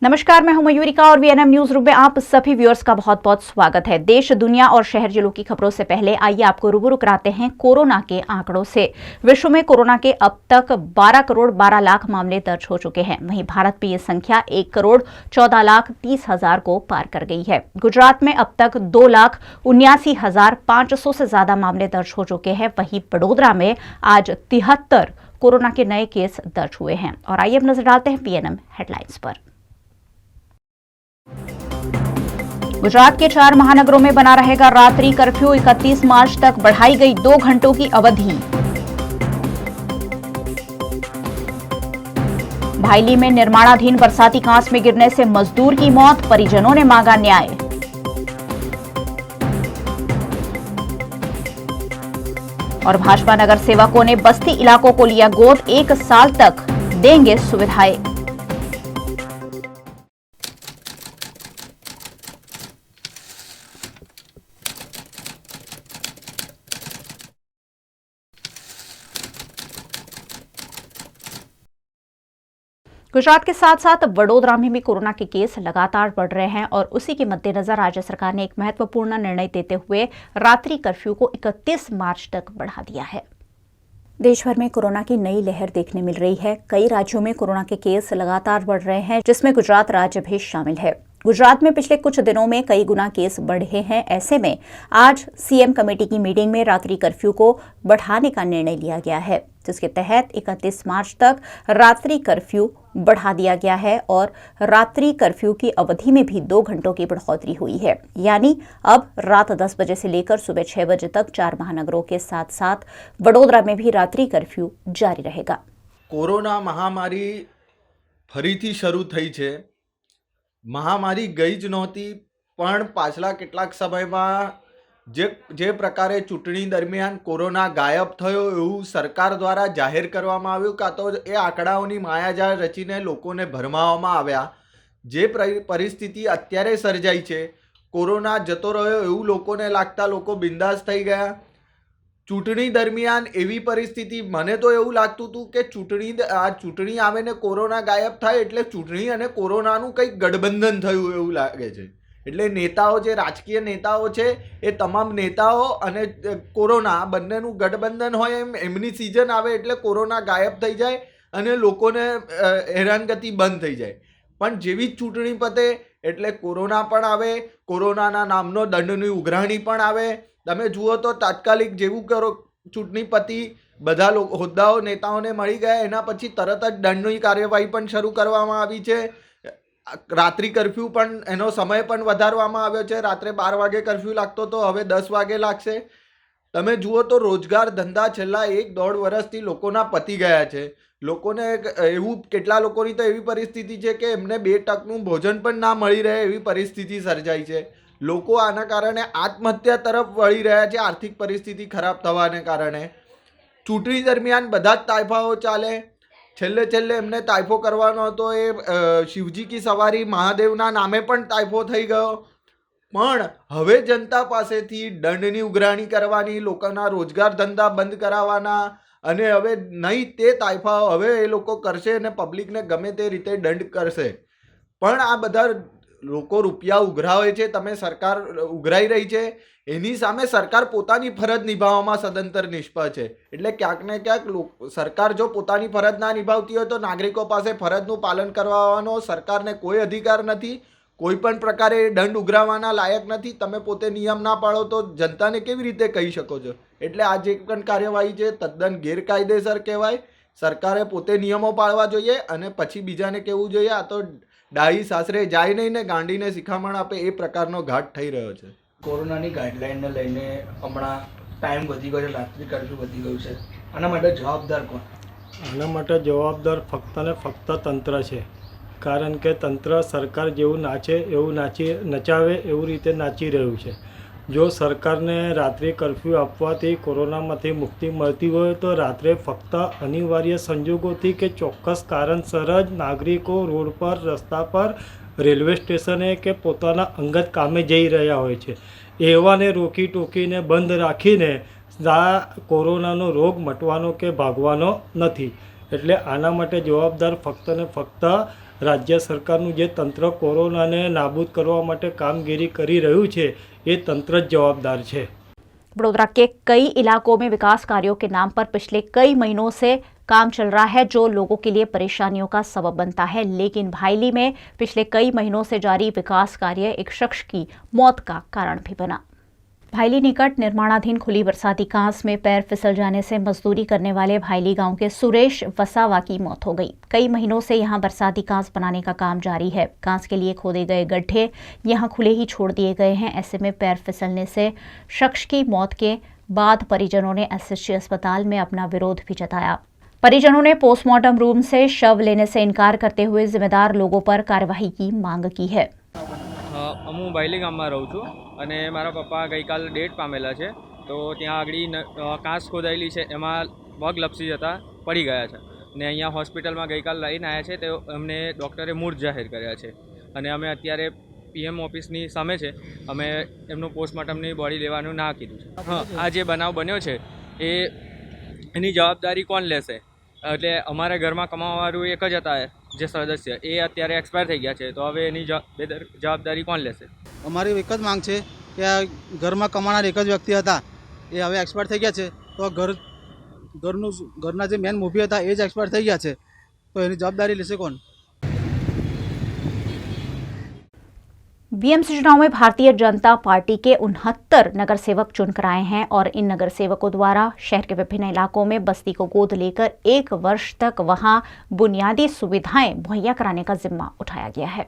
नमस्कार, मैं हूं मयूरिका और वीएनएम न्यूज रूम में आप सभी व्यूअर्स का बहुत बहुत स्वागत है। देश, दुनिया और शहर जिलों की खबरों से पहले आइए आपको रूबरू कराते हैं कोरोना के आंकड़ों से। विश्व में कोरोना के अब तक 12 करोड़ 12 लाख मामले दर्ज हो चुके हैं। वहीं भारत में ये संख्या 1 करोड़ 14 लाख 30 हजार को पार कर गई है। गुजरात में अब तक 2,79,500 से ज्यादा मामले दर्ज हो चुके हैं। वहीं बड़ोदरा में आज 73 कोरोना के नए केस दर्ज हुए हैं। और आइए अब नजर डालते हैं वीएनएम हेडलाइंस पर। गुजरात के 4 महानगरों में बना रहेगा रात्रि कर्फ्यू। 31 मार्च तक बढ़ाई गई 2 घंटों की अवधि। भाईली में निर्माणाधीन बरसाती कांस में गिरने से मजदूर की मौत, परिजनों ने मांगा न्याय। और भाजपा नगर सेवकों ने बस्ती इलाकों को लिया गोद, 1 साल तक देंगे सुविधाएं। गुजरात के साथ साथ वडोदरा में भी कोरोना के केस लगातार बढ़ रहे हैं और उसी के मद्देनजर राज्य सरकार ने एक महत्वपूर्ण निर्णय देते हुए रात्रि कर्फ्यू को 31 मार्च तक बढ़ा दिया है। देश भर में कोरोना की नई लहर देखने मिल रही है। कई राज्यों में कोरोना के केस लगातार बढ़ रहे हैं, जिसमें गुजरात राज्य भी शामिल है। गुजरात में पिछले कुछ दिनों में कई गुना केस बढ़े हैं। ऐसे में आज सीएम कमेटी की मीटिंग में रात्रि कर्फ्यू को बढ़ाने का निर्णय लिया गया है, जिसके तहत 31 मार्च तक रात्रि कर्फ्यू बढ़ा दिया गया है और रात्रि कर्फ्यू की अवधि में भी 2 घंटों की बढ़ोतरी हुई है। यानी अब रात 10 बजे से लेकर सुबह 6 बजे तक 4 महानगरों के साथ साथ वडोदरा में भी रात्रि कर्फ्यू जारी रहेगा। कोरोना महामारी ફરીથી શરૂ થઈ છે। મહામારી ગઈ જ નહોતી, પણ પાછલા કેટલાક સમયમાં જે પ્રકારે ચૂંટણી દરમિયાન કોરોના ગાયબ થયો એવું સરકાર દ્વારા જાહેર કરવામાં આવ્યું, કાં તો એ આંકડાઓની માયાજાળ રચીને લોકોને ભરમાવવામાં આવ્યા। જે પરિસ્થિતિ અત્યારે સર્જાઈ છે, કોરોના જતો રહ્યો એવું લોકોને લાગતા લોકો બિંદાસ થઈ ગયા। ચૂંટણી દરમિયાન એવી પરિસ્થિતિ, મને તો એવું લાગતું હતું કે ચૂંટણી આવે ને કોરોના ગાયબ થાય એટલે ચૂંટણી અને કોરોનાનું કંઈક ગઠબંધન થયું એવું લાગે છે। એટલે નેતાઓ, જે રાજકીય નેતાઓ છે, એ તમામ નેતાઓ અને કોરોના બંનેનું ગઠબંધન હોય એમ એમની સિઝન આવે એટલે કોરોના ગાયબ થઈ જાય અને લોકોને હેરાનગતિ બંધ થઈ જાય। પણ જેવી જ ચૂંટણી પતે એટલે કોરોના પણ આવે, કોરોનાના નામનો દંડની ઉઘરાણી પણ આવે। તમે જુઓ તો તાત્કાલિક જેવું કરો ચૂંટણી પતી, બધા હોદ્દાઓ નેતાઓને મળી ગયા, એના પછી તરત જ દંડની કાર્યવાહી પણ શરૂ કરવામાં આવી છે। રાત્રિ કર્ફ્યુ પણ એનો સમય પણ વધારવામાં આવ્યો છે। રાત્રે 12 વાગે કર્ફ્યુ લાગતો તો હવે 10 વાગે લાગશે। તમે જુઓ તો રોજગાર ધંધા છેલ્લા 1-1.5 વર્ષથી લોકોના પતી ગયા છે। લોકોને એવું, કેટલા લોકોની તો એવી પરિસ્થિતિ છે કે એમને 2 ટકનું ભોજન પણ ના મળી રહે એવી પરિસ્થિતિ સર્જાઈ છે। લોકો આના કારણે આત્મહત્યા તરફ વળી રહ્યા છે, આર્થિક પરિસ્થિતિ ખરાબ થવાને કારણે। ચૂંટણી દરમિયાન બધા જ તાઇફાઓ ચાલે, છેલ્લે એમને તાઇફો કરવાનો હતો, એ શિવજી કી સવારી મહાદેવના નામે પણ તાઇફો થઈ ગયો। પણ હવે જનતા પાસેથી દંડની ઉઘરાણી કરવાની, લોકોના રોજગાર ધંધા બંધ કરાવવાના અને હવે નહીં તે તાઇફાઓ હવે એ લોકો કરશે અને પબ્લિકને ગમે તે રીતે દંડ કરશે। પણ આ બધા લોકો રૂપિયા ઉઘરાવે છે, તમે સરકાર ઉઘરાઈ રહી છે, એની સામે સરકાર પોતાની ફરજ નિભાવવામાં સદંતર નિષ્ફળ છે। એટલે ક્યાંક ને ક્યાંક સરકાર જો પોતાની ફરજ ના નિભાવતી હોય તો નાગરિકો પાસે ફરજનું પાલન કરવાનો સરકારને કોઈ અધિકાર નથી, કોઈ પણ પ્રકારે દંડ ઉઘરાવવાના લાયક નથી। તમે પોતે નિયમ ના પાળો તો જનતાને કેવી રીતે કહી શકો છો? એટલે આ જે પણ કાર્યવાહી છે તદ્દન ગેરકાયદેસર કહેવાય। સરકારે પોતે નિયમો પાળવા જોઈએ અને પછી બીજાને કહેવું જોઈએ। આ તો ડાહી સાસરે જાય નહીં ને ગાંડીને શિખામણ આપે એ પ્રકારનો ઘાટ થઈ રહ્યો છે। કોરોનાની ગાઈડલાઇનને લઈને હમણાં ટાઈમ વધી ગયો છે, રાત્રિ કર્ફ્યુ વધી ગયું છે, આના માટે જવાબદાર કોણ? આના માટે જવાબદાર ફક્ત ને ફક્ત તંત્ર છે। કારણ કે તંત્ર સરકાર જેવું નાચે એવું નચાવે એવું રીતે નાચી રહ્યું છે। જો સરકારને રાત્રિ કર્ફ્યુ આપવાથી કોરોનામાંથી મુક્તિ મળતી હોય તો રાત્રે ફક્ત અનિવાર્ય સંજોગોથી કે ચોક્કસ કારણસર જ નાગરિકો રોડ પર, રસ્તા પર, રેલવે સ્ટેશને કે પોતાના અંગત કામે જઈ રહ્યા હોય છે। એવાને રોકી ટોકીને બંધ રાખીને આ કોરોનાનો રોગ મટવાનો કે ભાગવાનો નથી। એટલે આના માટે જવાબદાર ફક્ત ને ફક્ત રાજ્ય સરકારનું જે તંત્ર કોરોનાને નાબૂદ કરવા માટે કામગીરી કરી રહ્યું છે એ તંત્ર જ जवाबदार છે। बड़ोदरा के कई इलाकों में विकास कार्यों के नाम पर पिछले कई महीनों से काम चल रहा है, जो लोगों के लिए परेशानियों का सबब बनता है। लेकिन भाईली में पिछले कई महीनों से जारी विकास कार्य एक शख्स की मौत का कारण भी बना। भाईली निकट निर्माणाधीन खुली बरसाती कांस में पैर फिसल जाने से मजदूरी करने वाले भाईली गांव के सुरेश वसावा की मौत हो गई। कई महीनों से यहां बरसाती कांस बनाने का काम जारी है। कांस के लिए खोदे गए गड्ढे यहां खुले ही छोड़ दिए गए हैं। ऐसे में पैर फिसलने से शख्स की मौत के बाद परिजनों ने एसएसजी अस्पताल में अपना विरोध भी जताया। परिजनों ने पोस्टमार्टम रूम से शव लेने से इनकार करते हुए जिम्मेदार लोगों पर कार्यवाही की मांग की है। હું ભાઈલી ગામમાં રહું છું અને મારા પપ્પા ગઈકાલ ડેટ પામેલા છે, તો ત્યાં આગળ કાંસ ખોદાયેલી છે, એમાં પગ લપસી જતા પડી ગયા છે ને અહીંયા હોસ્પિટલમાં ગઈકાલ લઈને આવ્યા છે, તો અમને ડૉક્ટરે મૂર્ત જાહેર કર્યા છે અને અમે અત્યારે પીએમ ઓફિસની સામે છે, અમે એમનું પોસ્ટમોર્ટમની બોડી લેવાનું ના કીધું છે। હા, આ જે બનાવ બન્યો છે એની જવાબદારી કોણ લેશે? એટલે અમારા ઘરમાં કમાવાવાળું એક જ હતા જે સદસ્ય, એ અત્યારે એક્સપાયર થઈ ગયા છે, તો હવે એની જવાબદારી કોણ લેશે? અમારી એક જ માંગ છે કે આ ઘરમાં કમાનાર એક જ વ્યક્તિ હતા, એ હવે એક્સપાયર થઈ ગયા છે, તો ઘરના જે મેન મૂવી હતા એ જ એક્સપાયર થઈ ગયા છે, તો એની જવાબદારી લેશે કોણ? बीएमसी चुनाव में भारतीय जनता पार्टी के 69 नगर सेवक चुनकर आए हैं और इन नगर सेवकों द्वारा शहर के विभिन्न इलाकों में बस्ती को गोद लेकर 1 वर्ष तक वहां बुनियादी सुविधाएं मुहैया कराने का जिम्मा उठाया गया है।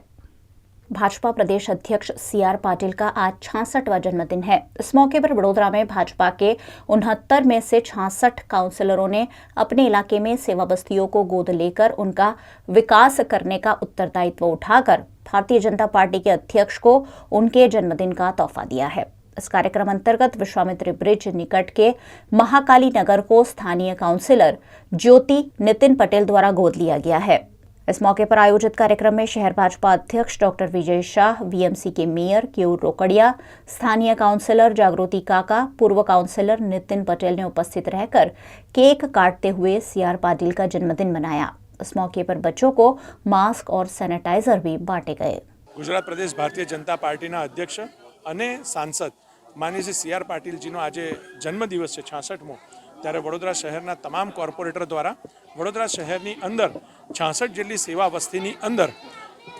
भाजपा प्रदेश अध्यक्ष CR पाटिल का आज 66वां जन्मदिन है। इस मौके पर बड़ोदरा में भाजपा के 69 में से 66 काउंसलरों ने अपने इलाके में सेवा बस्तियों को गोद लेकर उनका विकास करने का उत्तरदायित्व उठाकर भारतीय जनता पार्टी के अध्यक्ष को उनके जन्मदिन का तोहफा दिया है। इस कार्यक्रम अंतर्गत विश्वामित्री ब्रिज निकट के महाकाली नगर को स्थानीय काउंसिलर ज्योति नितिन पटेल द्वारा गोद लिया गया है। इस मौके पर आयोजित कार्यक्रम में शहर भाजपा अध्यक्ष डॉक्टर विजय शाह, VMC के मेयर केयूर रोकड़िया, स्थानीय काउंसिलर जागृति काका, पूर्व काउंसिलर नितिन पटेल ने उपस्थित रहकर केक काटते हुए CR पाटिल का जन्मदिन मनाया। इस मौके पर बच्चों को मास्क और सैनिटाइजर भी बांटे गए। गुजरात प्रदेश भारतीय जनता पार्टीना अध्यक्ष અને સાંસદ માનનીય શ્રી CR પાટીલજીનો આજે જન્મદિવસ છે 66મો, ત્યારે વડોદરા શહેરના તમામ કોર્પોરેટર દ્વારા વડોદરા શહેરની અંદર 66 જેટલી સેવા વસ્તીની અંદર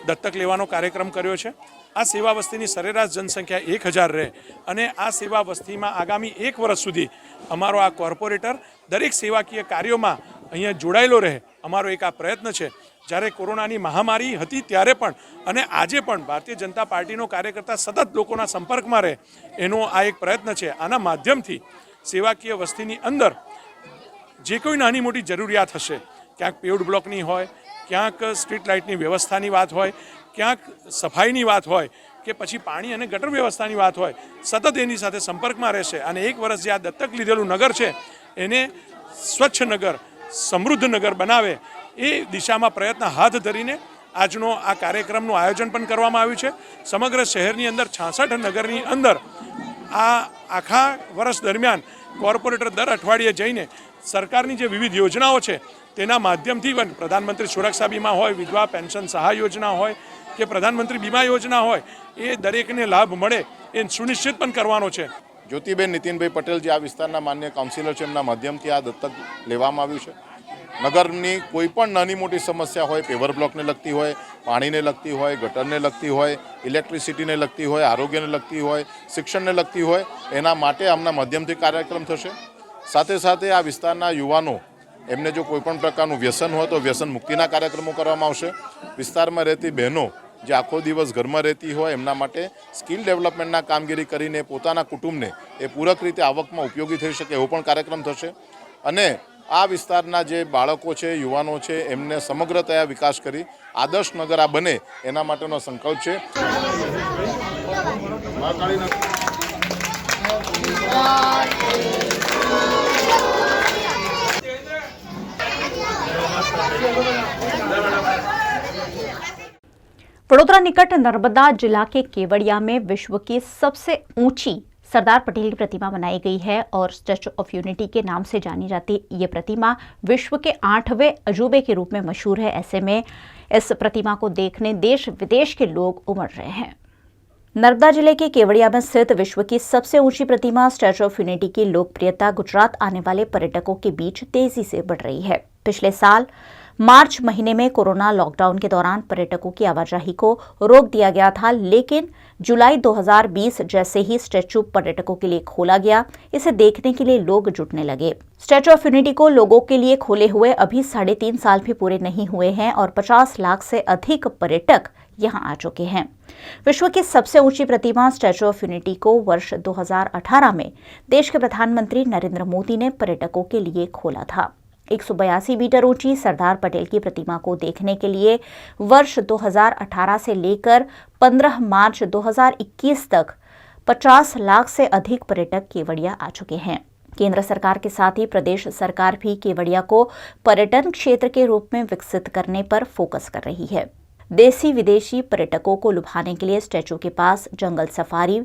દત્તક લેવાનો કાર્યક્રમ કર્યો છે। આ સેવા વસ્તીની સરેરાશ જનસંખ્યા 1000 રહે અને આ સેવા વસ્તીમાં આગામી 1 વર્ષ સુધી અમારો આ કોર્પોરેટર દરેક સેવાકીય કાર્યોમાં અહીંયા જોડાયેલો રહે, અમારો એક આ પ્રયત્ન છે। જ્યારે કોરોનાની મહામારી હતી ત્યારે પણ અને આજે પણ ભારતીય જનતા પાર્ટીનો કાર્યકર્તા સતત લોકોના સંપર્કમાં રહે, એનો આ એક પ્રયત્ન છે। આના માધ્યમથી સેવાકીય વસ્તીની અંદર જે કોઈ નાની મોટી જરૂરિયાત હશે, ક્યાંક પેવડ બ્લોકની હોય, ક્યાંક સ્ટ્રીટ લાઇટની વ્યવસ્થાની વાત હોય, ક્યાંક સફાઈની વાત હોય કે પછી પાણી અને ગટર વ્યવસ્થાની વાત હોય, સતત એની સાથે સંપર્કમાં રહેશે અને 1 વર્ષ જે આ દત્તક લીધેલું નગર છે એને સ્વચ્છ નગર, સમૃદ્ધ નગર બનાવે એ દિશામાં પ્રયત્ન હાથ ધરીને આજનો આ કાર્યક્રમનું આયોજન પણ કરવામાં આવ્યું છે। સમગ્ર શહેરની અંદર 66 નગરની અંદર આ આખા વર્ષ દરમિયાન કોર્પોરેટર દર અઠવાડિયે જઈને સરકારની જે વિવિધ યોજનાઓ છે તેના માધ્યમથી પણ પ્રધાનમંત્રી સુરક્ષા બીમા હોય, વિધવા પેન્શન સહાય યોજના હોય કે પ્રધાનમંત્રી બીમા યોજના હોય, એ દરેકને લાભ મળે એ સુનિશ્ચિત પણ કરવાનો છે। જ્યોતિબેન નીતિનભાઈ પટેલ જે આ વિસ્તારના માન્ય કાઉન્સિલર છે, એમના માધ્યમથી આ દત્તક લેવામાં આવ્યું છે। નગરની કોઈ પણ નાની મોટી સમસ્યા હોય, પેવર બ્લોકને લગતી હોય, પાણીને લગતી હોય, ગટરને લગતી હોય, ઇલેક્ટ્રિસિટીને લગતી હોય, આરોગ્યને લગતી હોય, શિક્ષણને લગતી હોય, એના માટે આમના માધ્યમથી કાર્યક્રમ થશે। સાથે સાથે આ વિસ્તારના યુવાનો એમને જો કોઈપણ પ્રકારનું વ્યસન હોય તો વ્યસન મુક્તિના કાર્યક્રમો કરવામાં આવશે। વિસ્તારમાં રહેતી બહેનો જે આખો દિવસ ઘરમાં રહેતી હોય એમના માટે સ્કિલ ડેવલપમેન્ટના કામગીરી કરીને પોતાના કુટુંબને એ પૂરક રીતે આવકમાં ઉપયોગી થઈ શકે એવો પણ કાર્યક્રમ થશે। અને આ વિસ્તારના જે બાળકો છે, યુવાનો છે, એમને સમગ્રતયા વિકાસ કરી આદર્શ નગર આ બને એના માટેનો સંકલ્પ છે। वडोदरा निकट नर्मदा जिला के केवड़िया में विश्व की सबसे ऊंची सरदार पटेल की प्रतिमा बनाई गई है और स्टैच्यू ऑफ यूनिटी के नाम से जानी जाती ये प्रतिमा विश्व के 8वें अजूबे के रूप में मशहूर है। ऐसे में इस प्रतिमा को देखने देश विदेश के लोग उमड़ रहे हैं। नर्मदा जिले के केवड़िया में स्थित विश्व की सबसे ऊंची प्रतिमा स्टैच्यू ऑफ यूनिटी की लोकप्रियता गुजरात आने वाले पर्यटकों के बीच तेजी से बढ़ रही है। पिछले साल मार्च महीने में कोरोना लॉकडाउन के दौरान पर्यटकों की आवाजाही को रोक दिया गया था, लेकिन जुलाई 2020 जैसे ही स्टैच्यू पर्यटकों के लिए खोला गया, इसे देखने के लिए लोग जुटने लगे। स्टैच्यू ऑफ यूनिटी को लोगों के लिए खोले हुए अभी 3.5 साल भी पूरे नहीं हुए हैं और 50 लाख से अधिक पर्यटक यहां आ चुके हैं। विश्व की सबसे ऊंची प्रतिमा स्टैच्यू ऑफ यूनिटी को वर्ष 2018 में देश के प्रधानमंत्री नरेंद्र मोदी ने पर्यटकों के लिए खोला था। 182 मीटर ऊंची सरदार पटेल की प्रतिमा को देखने के लिए वर्ष 2018 से लेकर 15 मार्च 2021 तक 50 लाख से अधिक पर्यटक केवड़िया आ चुके हैं। केंद्र सरकार के साथ ही प्रदेश सरकार भी केवड़िया को पर्यटन क्षेत्र के रूप में विकसित करने पर फोकस कर रही है। देसी विदेशी पर्यटकों को लुभाने के लिए स्टैच्यू के पास जंगल safari,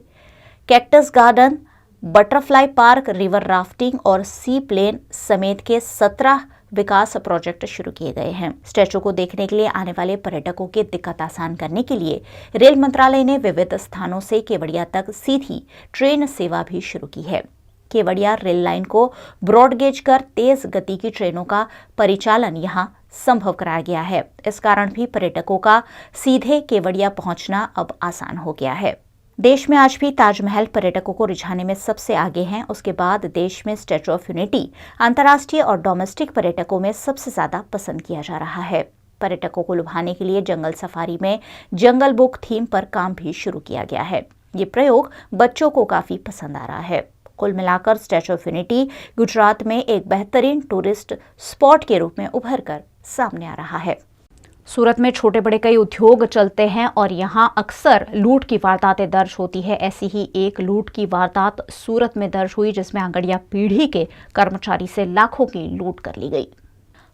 cactus garden, butterfly park, river rafting और सी प्लेन समेत के 17 विकास प्रोजेक्ट शुरू किए गए हैं। स्टैच्यू को देखने के लिए आने वाले पर्यटकों की दिक्कत आसान करने के लिए रेल मंत्रालय ने विविध स्थानों से केवड़िया तक सीधी ट्रेन सेवा भी शुरू की है। केवड़िया रेल लाइन को ब्रॉडगेज कर तेज गति की ट्रेनों का परिचालन यहां संभव कराया गया है। इस कारण भी पर्यटकों का सीधे केवड़िया पहुंचना अब आसान हो गया है। देश में आज भी ताजमहल पर्यटकों को रिझाने में सबसे आगे हैं। उसके बाद देश में स्टैच्यू ऑफ यूनिटी अंतर्राष्ट्रीय और डोमेस्टिक पर्यटकों में सबसे ज्यादा पसंद किया जा रहा है। पर्यटकों को लुभाने के लिए जंगल सफारी में जंगल बुक थीम पर काम भी शुरू किया गया है। ये प्रयोग बच्चों को काफी पसंद आ रहा है। कुल मिलाकर स्टैच्यू ऑफ यूनिटी गुजरात में एक बेहतरीन टूरिस्ट स्पॉट के रूप में उभर कर सामने आ रहा है। सूरत में छोटे बड़े कई उद्योग चलते हैं और यहां अक्सर लूट की वारदातें दर्ज होती है। ऐसी ही एक लूट की वारदात सूरत में दर्ज हुई, जिसमें आंगड़िया पीढ़ी के कर्मचारी से लाखों की लूट कर ली गई।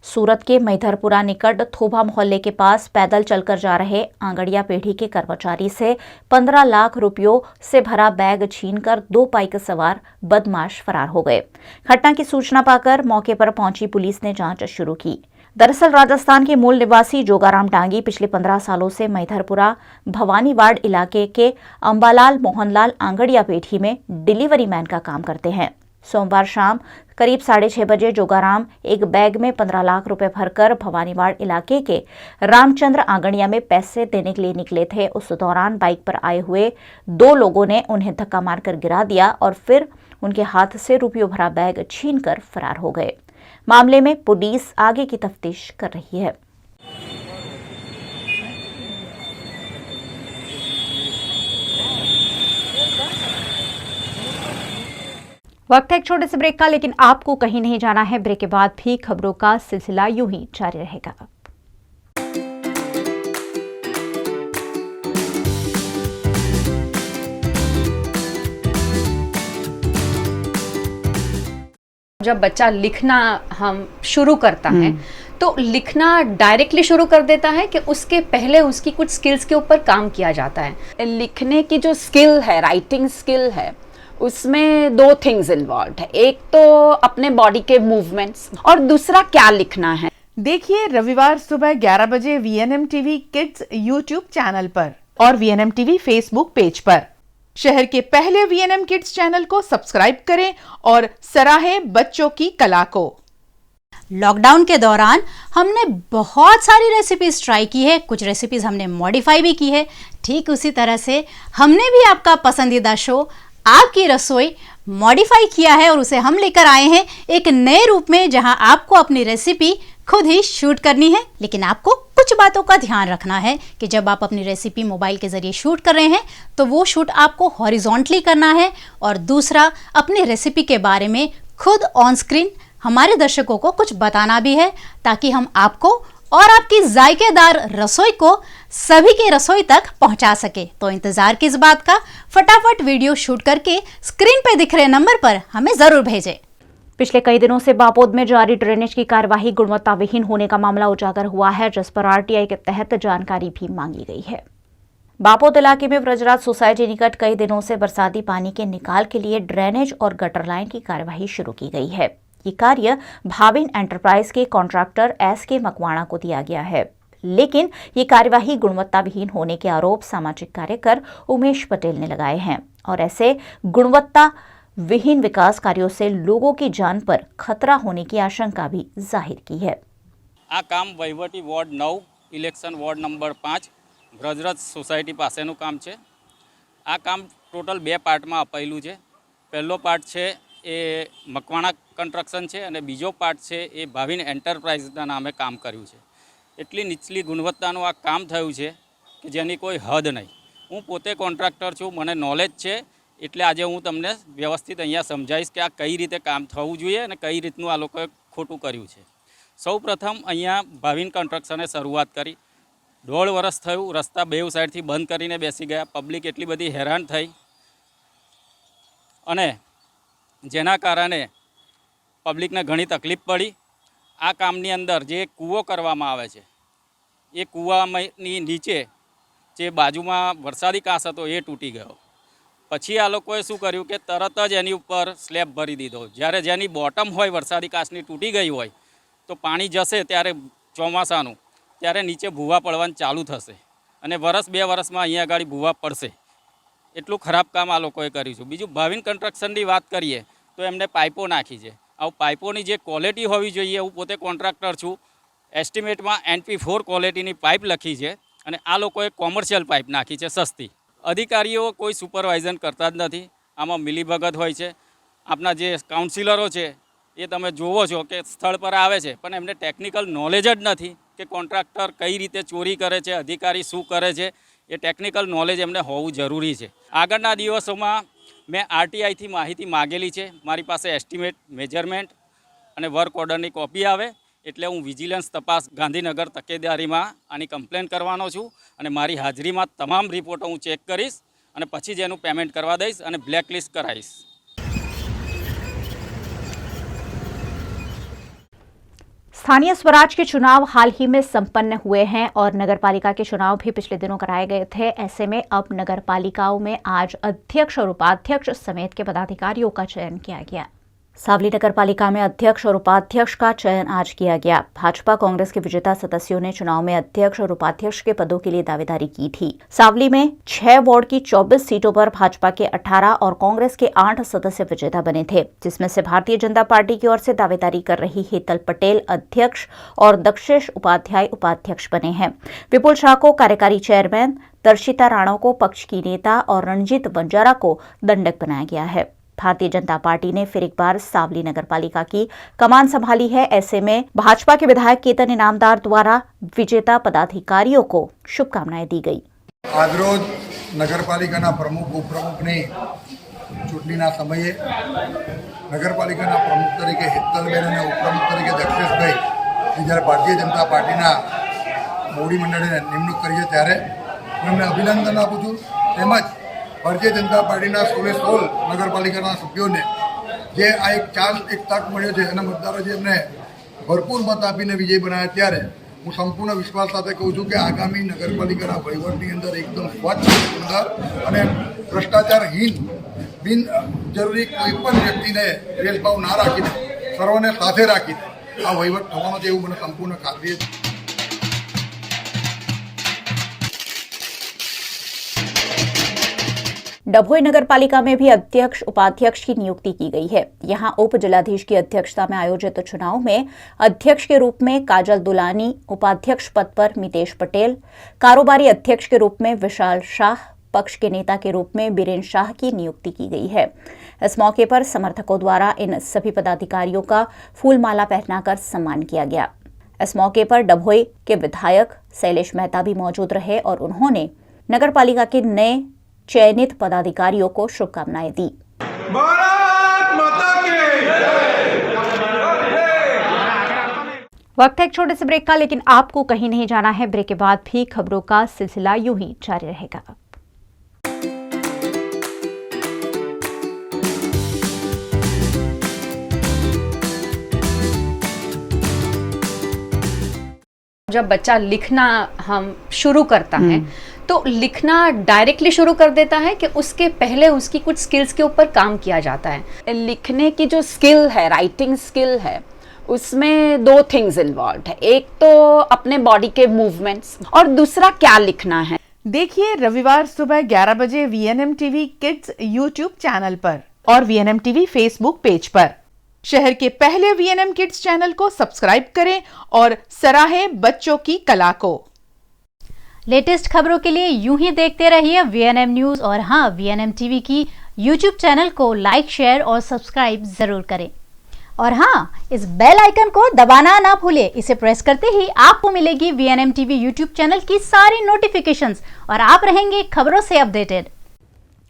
सूरत के मैधरपुरा निकट थोबा मोहल्ले के पास पैदल चलकर जा रहे आंगड़िया पीढ़ी के कर्मचारी से 15 लाख रुपयों से भरा बैग छीनकर 2 बाइक सवार बदमाश फरार हो गए। घटना की सूचना पाकर मौके पर पहुंची पुलिस ने जांच शुरू की। दरअसल राजस्थान के मूल निवासी जोगाराम डांगी पिछले 15 सालों से मैधरपुरा भवानीवाड़ इलाके के अंबालाल मोहनलाल आंगड़िया पेठी में डिलीवरी मैन का काम करते हैं। सोमवार शाम करीब 6:30 बजे जोगाराम एक बैग में 15 लाख रुपए भरकर भवानीवाड़ इलाके के रामचंद्र आंगड़िया में पैसे देने के लिए निकले थे। उस दौरान बाइक पर आए हुए 2 लोगों ने उन्हें धक्का मारकर गिरा दिया और फिर उनके हाथ से रुपयों भरा बैग छीनकर फरार हो गए। मामले में पुलिस आगे की तफ्तीश कर रही है। वक्त है एक छोटे से ब्रेक का, लेकिन आपको कहीं नहीं जाना है। ब्रेक के बाद भी खबरों का सिलसिला यूं ही जारी रहेगा। जब बच्चा लिखना हम शुरू करता है तो लिखना डायरेक्टली शुरू कर देता है कि उसके पहले उसकी कुछ स्किल्स के ऊपर काम किया जाता है? लिखने की जो स्किल है, राइटिंग स्किल है, उसमें 2 थिंग्स इन्वॉल्व है। एक तो अपने बॉडी के मूवमेंट्स और दूसरा क्या लिखना है। देखिए रविवार सुबह 11 बजे VNM TV kids YouTube channel पर और VNM TV फेसबुक पेज पर। शहर के पहले VNM किड्स चैनल को सब्सक्राइब करें और सराहें बच्चों की कला को। लॉकडाउन के दौरान हमने बहुत सारी रेसिपीज ट्राई की है, कुछ रेसिपीज हमने मॉडिफाई भी की है। ठीक उसी तरह से हमने भी आपका पसंदीदा शो आपकी रसोई मॉडिफाई किया है और उसे हम लेकर आए हैं एक नए रूप में, जहां आपको अपनी रेसिपी खुद ही शूट करनी है। लेकिन आपको कुछ बातों का ध्यान रखना है कि जब आप अपनी रेसिपी मोबाइल के जरिए शूट कर रहे हैं तो वो शूट आपको हॉरिजॉन्टली करना है, और दूसरा अपनी रेसिपी के बारे में खुद ऑन स्क्रीन हमारे दर्शकों को कुछ बताना भी है, ताकि हम आपको और आपकी जायकेदार रसोई को सभी के रसोई तक पहुंचा सके। तो इंतजार किस बात का, फटाफट वीडियो शूट करके स्क्रीन पे दिख रहे नंबर पर हमें जरूर भेजें। पिछले कई दिनों से बापोद में जारी ड्रेनेज की कार्यवाही गुणवत्ता विहीन होने का मामला उजागर हुआ है, जिस पर RTI के तहत जानकारी भी मांगी गई है। बापोद इलाके में ब्रजराज सोसाइटी निकट कई दिनों से बरसाती पानी के निकाल के लिए ड्रेनेज और गटर लाइन की कार्यवाही शुरू की गई है। ये कार्य भाविन एंटरप्राइज के कॉन्ट्रैक्टर SK मकवाणा को दिया गया है। लेकिन ये कार्यवाही गुणवत्ता विहीन होने के आरोप सामाजिक कार्यकर उमेश पटेल ने लगाए हैं और ऐसे गुणवत्ता विहीन विकास कार्यों से लोगों की जान पर खतरा होने की आशंका भी जाहिर की है। आ काम वहीवटी ward 9 election ward number 5 Brajrath society पासेનું કામ છે। આ કામ ટોટલ 2 પાર્ટમાં અપાયેલું છે। પહેલો પાર્ટ છે એ મકવાણા કન્સ્ટ્રક્શન છે અને બીજો પાર્ટ છે એ ભાવિન એન્ટરપ્રાઇઝના નામે કામ કર્યું છે। એટલી નીચલી ગુણવત્તાનું આ કામ થયું છે કે જેની કોઈ હદ નહીં। હું પોતે કોન્ટ્રાક્ટર છું, મને નોલેજ છે, એટલે આજે હું તમને વ્યવસ્થિત અહીંયા સમજાવીશ કે આ કઈ રીતે કામ થવું જોઈએ અને કઈ રીતનું આ લોકોએ ખોટું કર્યું છે। સૌ પ્રથમ અહીંયા ભાવિન કન્સ્ટ્રક્શને શરૂઆત કરી। 1.5 વર્ષ થયું, રસ્તા બેઉ સાઈડથી બંધ કરીને બેસી ગયા। પબ્લિક એટલી બધી હેરાન થઈ અને જેના કારણે પબ્લિકને ઘણી તકલીફ પડી। આ કામની અંદર જે કૂવો કરવામાં આવે છે એ કૂવાની નીચે જે બાજુમાં વરસાદી કાંસ હતો એ તૂટી ગયો। પછી આ લોકોએ શું કર્યું કે તરત જ એની ઉપર સ્લેબ ભરી દીધો। જ્યારે જેની બોટમ હોય વરસાદી કાંસની તૂટી ગઈ હોય તો પાણી જશે ત્યારે ચોમાસાનું ત્યારે નીચે ભૂવા પડવાનું ચાલુ થશે અને વર્ષ 2 વર્ષમાં અહીંયા આગળ ભૂવા પડશે। એટલું ખરાબ કામ આ લોકોએ કર્યું છે। બીજું ભાવિન કન્સ્ટ્રક્શનની વાત કરીએ તો એમને પાઇપો નાખી છે। આ પાઇપોની જે ક્વોલિટી હોવી જોઈએ, હું પોતે કોન્ટ્રાક્ટર છું, એસ્ટિમેટમાં NP4 ક્વોલિટીની પાઇપ લખી છે અને આ લોકોએ કોમર્શિયલ પાઇપ નાખી છે સસ્તી। અધિકારીઓ કોઈ સુપરવાઇઝન કરતા જ નથી, આમાં મિલીભગત હોય છે। આપણા જે કાઉન્સિલરો છે એ તમે જોવો છો કે સ્થળ પર આવે છે પણ એમને ટેકનિકલ નોલેજ જ નથી કે કોન્ટ્રાક્ટર કઈ રીતે ચોરી કરે છે, અધિકારી શું કરે છે, એ ટેકનિકલ નોલેજ એમને હોવું જરૂરી છે। આગળના દિવસોમાં મેં RTIથી માહિતી માગેલી છે। મારી પાસે એસ્ટિમેટ, મેજરમેન્ટ અને વર્ક ઓર્ડરની કોપી આવે એટલે હું વિજિલન્સ તપાસ ગાંધીનગર તકેદારીમાં આની કમ્પ્લેન કરવાનો છું અને મારી હાજરીમાં તમામ રિપોર્ટો હું ચેક કરીશ અને પછી જ એનું પેમેન્ટ કરવા દઈશ અને બ્લેકલિસ્ટ કરાવીશ। स्थानीय स्वराज के चुनाव हाल ही में संपन्न हुए हैं और नगरपालिका के चुनाव भी पिछले दिनों कराए गए थे। ऐसे में अब नगरपालिकाओं में आज अध्यक्ष और उपाध्यक्ष समेत के पदाधिकारियों का चयन किया गया। सावली नगरपालिका में अध्यक्ष और उपाध्यक्ष का चयन आज किया गया। भाजपा कांग्रेस के विजेता सदस्यों ने चुनाव में अध्यक्ष और उपाध्यक्ष के पदों के लिए दावेदारी की थी। सावली में 6 वार्ड की 24 सीटों पर भाजपा के 18 और कांग्रेस के 8 सदस्य विजेता बने थे, जिसमें से भारतीय जनता पार्टी की ओर से दावेदारी कर रही हेतल पटेल अध्यक्ष और दक्षेश उपाध्याय उपाध्यक्ष बने हैं। विपुल शाह को कार्यकारी चेयरमैन, दर्शिता राणा को पक्ष की नेता और रणजीत बंजारा को दंडक बनाया गया है। भारतीय जनता पार्टी ने फिर एक बार सावली नगरपालिका की कमान संभाली है। ऐसे में भाजपा के विधायक केतन इनामदार द्वारा विजेता पदाधिकारियों को शुभकामनाएं दी गई। आज रोज नगरपालिका प्रमुख उपप्रमुख ने चूंटणीना समये नगरपालिका प्रमुख तरीके हेतलबेन और उपप्रमुख तरीके दक्षेशभाई जયારે भारतीय जनता पार्टी मोवडी मंडळे निमणूक करी है त्यारे मैं अभिनंदन आपू छूं। તેમજ भारतीय जनता पार्टी 16 नगरपालिका सभ्यों ने जे आ एक चांस एक तक मळ्यो छे अने मतदारों एमने भरपूर मत आपीने विजय बनाया त्यारे हूँ संपूर्ण विश्वास साथे कहूँ छूं कि आगामी नगरपालिका वहीवटनी अंदर एकदम स्वच्छ, सुंदर और भ्रष्टाचारहीन बिन जरूरी कोईपण व्यक्तिने भेदभाव ना राखीने सर्वने साथे राखीने आ वहीवट थवानो छे एवुं मने संपूर्ण खातरी छे। डभोई नगरपालिका में भी अध्यक्ष उपाध्यक्ष की नियुक्ति की गई है। यहां उप जिलाधीश की अध्यक्षता में आयोजित चुनाव में अध्यक्ष के रूप में काजल दुलानी, उपाध्यक्ष पद पर मितेश पटेल, कारोबारी अध्यक्ष के रूप में विशाल शाह, पक्ष के नेता के रूप में बीरेन शाह की नियुक्ति की गई है। इस मौके पर समर्थकों द्वारा इन सभी पदाधिकारियों का फूलमाला पहनाकर सम्मान किया गया। इस मौके पर डभोई के विधायक शैलेश मेहता भी मौजूद रहे और उन्होंने नगरपालिका के नए चयनित पदाधिकारियों को शुभकामनाएं दी। वक्त है एक छोटे से ब्रेक का, लेकिन आपको कहीं नहीं जाना है। ब्रेक के बाद भी खबरों का सिलसिला यूं ही जारी रहेगा। जब बच्चा लिखना हम शुरू करता है तो लिखना डायरेक्टली शुरू कर देता है कि उसके पहले उसकी कुछ स्किल्स के ऊपर काम किया जाता है। लिखने की जो स्किल है, राइटिंग स्किल है, उसमें दो थिंग्स इन्वॉल्व है, एक तो अपने बॉडी के मूवमेंट्स और दूसरा क्या लिखना है। देखिए रविवार सुबह 11 बजे VNM TV kids YouTube channel पर और VNM TV फेसबुक पेज पर। शहर के पहले VNM किड्स चैनल को सब्सक्राइब करें और सराहें बच्चों की कला को। लेटेस्ट खबरों के लिए यूं ही देखते रहिए VNM न्यूज और हाँ VNM TV की यूट्यूब चैनल को लाइक, शेयर और सब्सक्राइब जरूर करें। और हाँ, इस बेल आइकन को दबाना ना भूलें। इसे प्रेस करते ही आपको मिलेगी VNM TV यूट्यूब चैनल की सारी नोटिफिकेशंस और आप रहेंगे खबरों से अपडेटेड।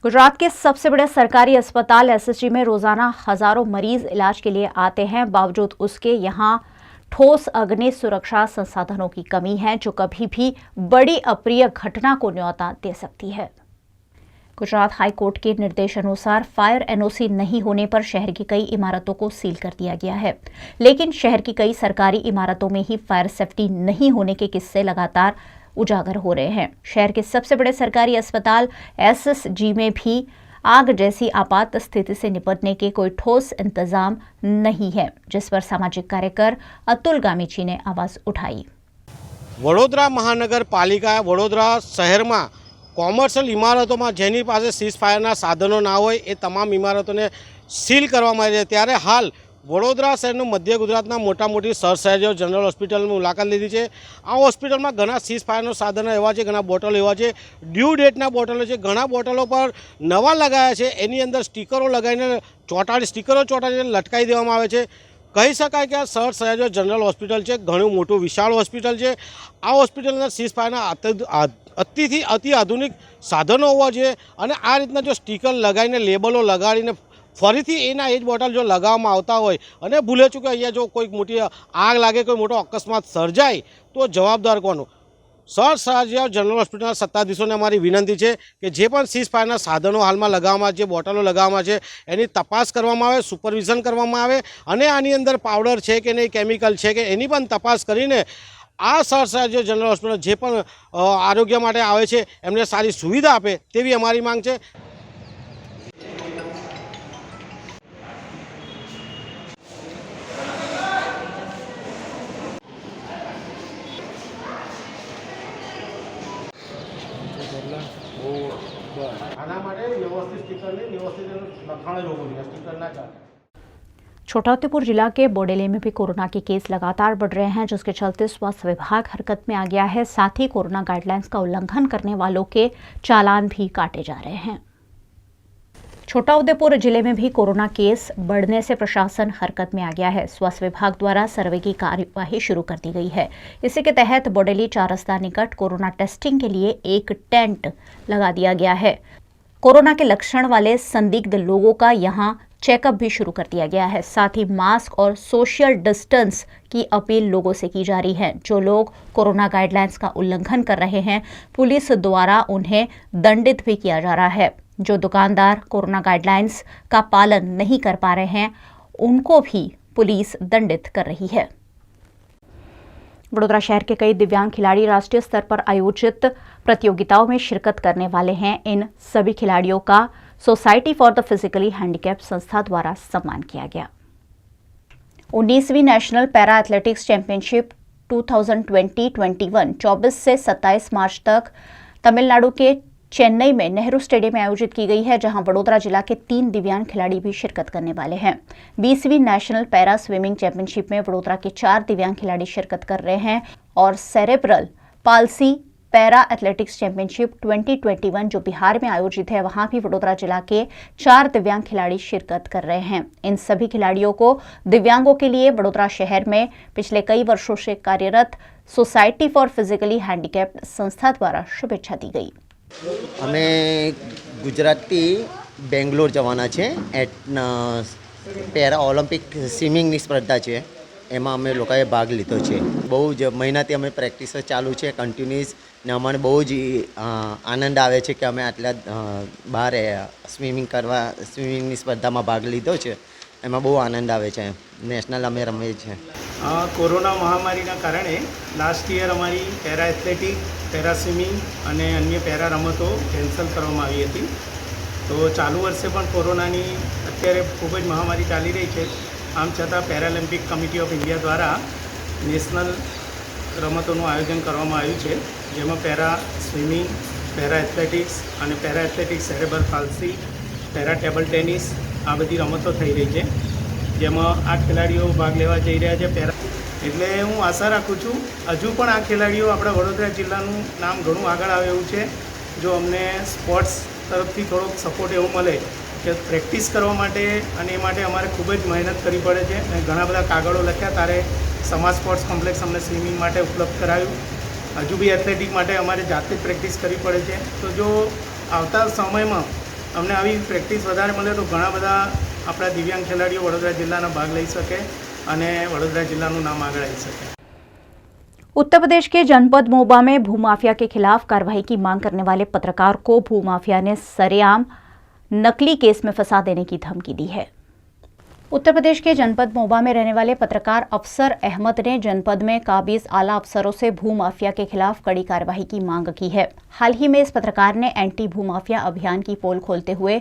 गुजरात के सबसे बड़े सरकारी अस्पताल SSG में रोजाना हजारों मरीज इलाज के लिए आते हैं। बावजूद उसके यहाँ ठोस अग्नि सुरक्षा संसाधनों की कमी है, जो कभी भी बड़ी अप्रिय घटना को न्योता दे सकती है। गुजरात हाई कोर्ट के निर्देशानुसार फायर NOC नहीं होने पर शहर की कई इमारतों को सील कर दिया गया है, लेकिन शहर की कई सरकारी इमारतों में ही फायर सेफ्टी नहीं होने के किस्से लगातार उजागर हो रहे हैं। शहर के सबसे बड़े सरकारी अस्पताल SSG में भी आग जैसी आपात स्थिति से निपटने के कोई ठोस इंतजाम नहीं है, जिस पर सामाजिक कार्यकर अतुल गामीची ने आवाज उठाई। वडोदरा महानगरपालिका वडोदरा शहर में कॉमर्शियल इमारतों में जेनी पासे सीज फायरना साधनों ना होय ए तमाम इमारतों ने सील करवामां आवी छे। त्यारे हाल वडोदरा शहरનું मध्य गुजरातना मोटा मोटी सर सयाजी जनरल होस्पिटल में मुलाकात लीधी है। आ होस्पिटल में घना सीज फायरना साधनों एवा है, घना बोटल एवा है, ड्यू डेटना बोटलो है, घना बोटलों पर नवा लगाया है, एनी अंदर स्टीकरों लगाईने स्टीकरों लटकाई देवामां आवे छे। कही शकाय कि आ सर सयाजी जनरल होस्पिटल है, घणुं मोटुं विशाल होस्पिटल है। आ होस्पिटल अंदर सीज फायरना अति आधुनिक साधनों होवा जोईए अने आ रीतना जो स्टीकर लगाईने लेबलों लगाड़ीने फरीथी एना एज बोटल जो लगाववामां आवता होय अने भूले चूके अहींया जो कोई मोटी आग लागे, कोई मोटो अकस्मात सर्जाय तो जवाबदार कोण? सर सयाजी जनरल होस्पिटल सत्ताधीशोने अमारी विनंती है कि जे पण सीज फायरना साधनों हाल में लगाववामां जे बोटलों लगाववामां छे एनी तपास करवामां आवे, सुपरविजन करवामां आवे अने आनी अंदर पाउडर है कि नहीं, केमिकल है कि एनी पण तपास करीने आ सर सयाजी जनरल होस्पिटल जे पण आरोग्य माटे आवे छे एमने सारी सुविधा आपे तेवी अमारी मांग छे। आना माटे व्यवस्थित स्टीकर नहीं, व्यवस्थित लखाण ज होवुं जोईए, स्टीकर ना चाले। छोटाउदेपुर जिला के बोडेली में भी कोरोना के केस लगातार बढ़ रहे हैं, जिसके चलते स्वास्थ्य विभाग हरकत में आ गया है। साथ ही कोरोना गाइडलाइंस का उल्लंघन करने वालों के चालान भी काटे जा रहे हैं। छोटाउदेपुर जिले में भी कोरोना केस बढ़ने से प्रशासन हरकत में आ गया है। स्वास्थ्य विभाग द्वारा सर्वे की कार्यवाही शुरू कर दी गई है। इसी के तहत बोडेली 4 रास्ता निकट कोरोना टेस्टिंग के लिए एक टेंट लगा दिया गया है। कोरोना के लक्षण वाले संदिग्ध लोगों का यहां चेकअप भी शुरू कर दिया गया है। साथ ही मास्क और सोशल डिस्टेंस की अपील लोगों से की जा रही है। जो लोग कोरोना गाइडलाइंस का उल्लंघन कर रहे हैं, पुलिस द्वारा उन्हें दंडित भी किया जा रहा है। जो दुकानदार कोरोना गाइडलाइंस का पालन नहीं कर पा रहे हैं, उनको भी पुलिस दंडित कर रही है। वडोदरा शहर के कई दिव्यांग खिलाड़ी राष्ट्रीय स्तर पर आयोजित प्रतियोगिताओं में शिरकत करने वाले हैं। इन सभी खिलाड़ियों का society for the physically handicap संस्था द्वारा सम्मान किया गया। 19वीं नेशनल पैरा एथलेटिक्स चैंपियनशिप 2020-21 24 से 27 मार्च तक तमिलनाडु के चेन्नई में नेहरू स्टेडियम में आयोजित की गई है, जहां वडोदरा जिला के 3 दिव्यांग खिलाड़ी भी शिरकत करने वाले हैं। 20वीं नेशनल पैरा स्विमिंग चैंपियनशिप में वडोदरा के 4 दिव्यांग खिलाड़ी शिरकत कर रहे हैं और cerebral palsy para athletics championship 2021 जो बिहार में आयोजित है, वहां भी वडोदरा जिला के 4 दिव्यांग खिलाड़ी शिरकत कर रहे हैं। इन सभी खिलाड़ियों को दिव्यांगों के लिए वडोदरा शहर में पिछले कई वर्षों से कार्यरत सोसाइटी फॉर फिजिकली हैंडीकैप संस्था द्वारा शुभेच्छा दी गई। અમે ગુજરાતથી બેંગ્લોર જવાના છે પેરા ઓલિમ્પિક સ્વિમિંગની સ્પર્ધા છે, એમાં અમે લોકોએ ભાગ લીધો છે। બહુ જ મહિનાથી અમે પ્રેક્ટિસ ચાલુ છે કન્ટિન્યુઅસ ને અમને બહુ જ આનંદ આવે છે કે અમે આટલા બહાર સ્વિમિંગની સ્પર્ધામાં ભાગ લીધો છે, એમાં બહુ આનંદ આવે છે। નેશનલ અમે રમીએ છીએ। કોરોના મહામારીના કારણે લાસ્ટ યર અમારી પેરા એથ્લેટિક, પેરા સ્વિમિંગ અને અન્ય પેરા રમતો કેન્સલ કરવામાં આવી હતી। તો ચાલુ વર્ષે પણ કોરોનાની અત્યારે ખૂબ જ મહામારી ચાલી રહી છે, આમ છતાં પેરાલિમ્પિક કમિટી ઓફ ઇન્ડિયા દ્વારા નેશનલ રમતોનું આયોજન કરવામાં આવ્યું છે, જેમાં પેરા સ્વિમિંગ, પેરા એથ્લેટિક્સ અને para athletics cerebral palsy, para table tennis આ બધી રમતો થઈ રહી છે, જેમાં 8 ખેલાડીઓ ભાગ લેવા જઈ રહ્યા છે. એટલે હું આશા રાખું છું હજુ પણ આ ખેલાડીઓ આપણા વડોદરા જિલ્લાનું નામ ઘણું આગળ આવે એવું છે. જો અમને સ્પોર્ટ્સ તરફથી થોડોક સપોર્ટ એવું મળે કે પ્રેક્ટિસ કરવા માટે, અને એ માટે અમારે ખૂબ જ મહેનત કરવી પડે છે અને ઘણા બધા કાગળો લખ્યા, ત્યારે સમાજ સ્પોર્ટ્સ કોમ્પ્લેક્સ અમને સ્વિમિંગ માટે ઉપલબ્ધ કરાવ્યું. હજુ બી એથ્લેટિક માટે અમારે જાતે જ પ્રેક્ટિસ કરવી પડે છે. તો જો આવતા સમયમાં અમને આવી પ્રેક્ટિસ વધારે મળે તો ઘણા બધા આપણા દિવ્યાંગ ખેલાડીઓ વડોદરા જિલ્લાના ભાગ લઈ શકે અને વડોदरा जिला નું नाम आगे आई सके. उत्तर प्रदेश के जनपद मोबा में भूमाफिया के खिलाफ कार्रवाई की मांग करने वाले पत्रकार को भूमाफिया ने सरेआम नकली केस में फंसा देने की धमकी दी है. उत्तर प्रदेश के जनपद मोबा में रहने वाले पत्रकार अफसर अहमद ने जनपद में काबिज आला अफसरों से भूमाफिया के खिलाफ कड़ी कार्रवाई की मांग की है. हाल ही में इस पत्रकार ने एंटी भूमाफिया अभियान की पोल खोलते हुए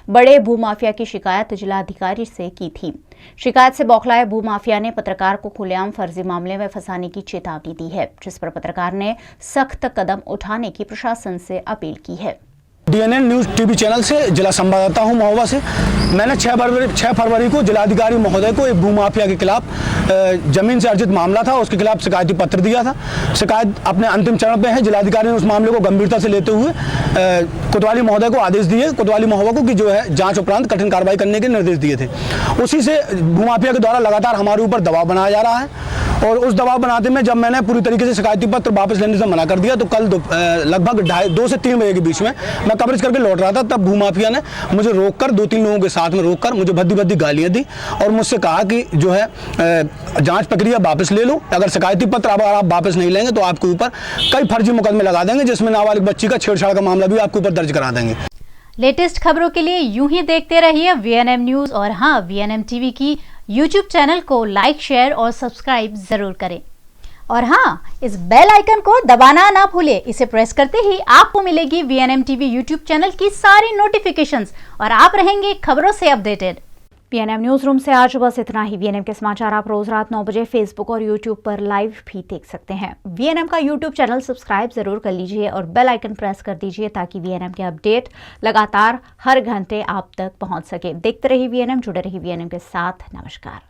बड़े भूमाफिया की शिकायत जिलाधिकारी से की थी. शिकायत से बौखलाए भूमाफिया ने पत्रकार को खुलेआम फर्जी मामले में फंसाने की चेतावनी दी है, जिस पर पत्रकार ने सख्त कदम उठाने की प्रशासन से अपील की है. DNN न्यूज़ टीवी चैनल से जिला संवाददाता हूं महोबा से. मैंने 6 फरवरी को जिलाधिकारी महोदय को एक भूमाफिया के खिलाफ जमीन से अर्जित मामला था, उसके खिलाफ शिकायती पत्र दिया था. शिकायत अपने अंतिम चरण पे है. जिलाधिकारी ने उस मामले को गंभीरता से लेते हुए कोतवाली महोदय को आदेश दिए, कोतवाली महोदय को कि जो है जांच उपरांत कठिन कार्रवाई करने के निर्देश दिए थे. उसी से भूमाफिया के द्वारा लगातार हमारे ऊपर दबाव बनाया जा रहा है, और उस दबाव बनाते में जब मैंने पूरी तरीके से शिकायती पत्र वापस लेने से मना कर दिया, तो कल लगभग 2 से 3 बजे के बीच में मैं कवरेज करके लौट रहा था, तब भूमाफिया ने मुझे रोककर 2-3 लोगों के साथ में रोककर मुझे भद्दी गालियां दी और मुझसे कहा कि जो है जांच प्रक्रिया वापस ले लो, अगर शिकायती पत्र अब आप वापस नहीं लेंगे तो आपके ऊपर कई फर्जी मुकदमे लगा देंगे, जिसमें नाबालिग बच्ची का छेड़छाड़ का मामला भी आपके ऊपर दर्ज करा देंगे. लेटेस्ट खबरों के लिए यूं ही देखते रहिए VNM न्यूज़, और हाँ, VNM टीवी की YouTube चैनल को लाइक, शेयर और सब्सक्राइब जरूर करें. और हाँ, इस बेल आइकन को दबाना ना भूलें. इसे प्रेस करते ही आपको मिलेगी VNM टीवी YouTube चैनल की सारी नोटिफिकेशंस और आप रहेंगे खबरों से अपडेटेड. VNM न्यूज रूम से आज बस इतना ही. VNM के समाचार आप रोज रात 9 बजे फेसबुक और यूट्यूब पर लाइव भी देख सकते हैं. VNM का यूट्यूब चैनल सब्सक्राइब जरूर कर लीजिए और बेल आइकन प्रेस कर दीजिए, ताकि VNM के अपडेट लगातार हर घंटे आप तक पहुंच सके. देखते रहिए VNM, जुड़े रहिए VNM के साथ. नमस्कार.